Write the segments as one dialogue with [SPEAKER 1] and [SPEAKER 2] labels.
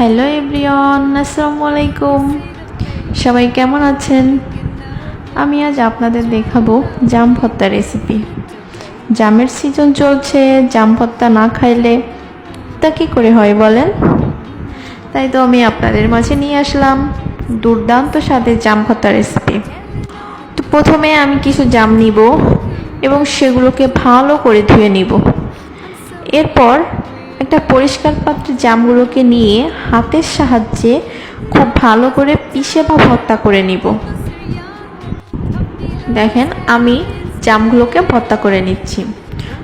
[SPEAKER 1] Hello everyone, আসসালামু আলাইকুম। সবাই কেমন আছেন? আমি আজ আপনাদের দেখাবো জাম ভর্তা রেসিপি। জামের সিজন চলছে, জাম ভর্তা না খাইলে তা কী করে হয় বলেন? তাই তো আমি আপনাদের মাঝে নিয়ে আসলাম দুর্দান্ত স্বাদের জাম ভর্তা রেসিপি। তো প্রথমে আমি কিছু জাম নিব এবং সেগুলোকে ভালো করে ধুয়ে নিব। এরপর একটা পরিষ্কার পাত্রে জামগুলোকে নিয়ে হাতের সাহায্যে খুব ভালো করে পিষে বা ভর্তা করে নিব। দেখেন আমি জামগুলোকে ভর্তা করে নিচ্ছি।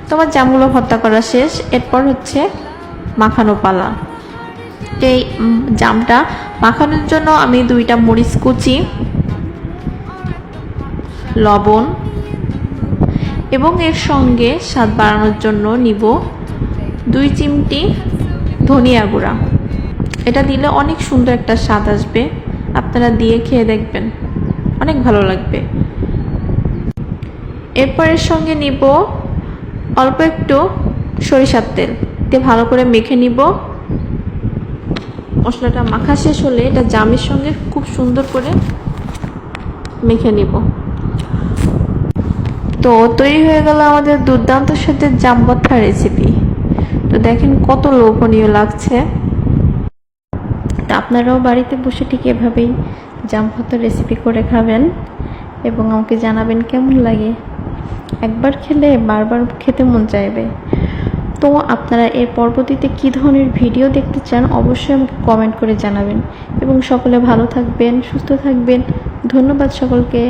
[SPEAKER 1] তোমার জামগুলো ভর্তা করা শেষ। এরপর হচ্ছে মাখানো পালা। এই জামটা মাখানোর জন্য আমি 2টা মরিচ কুচি, লবণ এবং এর সঙ্গে স্বাদ বাড়ানোর জন্য নিব 2 চিমটি ধনিয়া গুঁড়া। এটা দিলে অনেক সুন্দর একটা স্বাদ আসবে, আপনারা দিয়ে খেয়ে দেখবেন, অনেক ভালো লাগবে। এরপর এর সঙ্গে নিব অল্প একটু সরিষার তেল, দিয়ে ভালো করে মেখে নিব। মশলাটা মাখা শেষ হলে এটা জামের সঙ্গে খুব সুন্দর করে মেখে নিব। তো তৈরি হয়ে গেল আমাদের দুর্দান্ত স্বাদের জাম ভর্তা রেসিপি। তো দেখেন কত লোভনীয় লাগছে। তো আপনারাও বাড়িতে বসে ঠিক এভাবেই জাম ভর্তা রেসিপি করে খাবেন এবং আমাকে জানাবেন কেমন লাগে। একবার খেলে বারবার খেতে মন চাইবে। তো আপনারা এর পরবর্তীতে কী ধরনের ভিডিও দেখতে চান অবশ্যই আমাকে কমেন্ট করে জানাবেন এবং সকলে ভালো থাকবেন, সুস্থ থাকবেন। ধন্যবাদ সকলকে।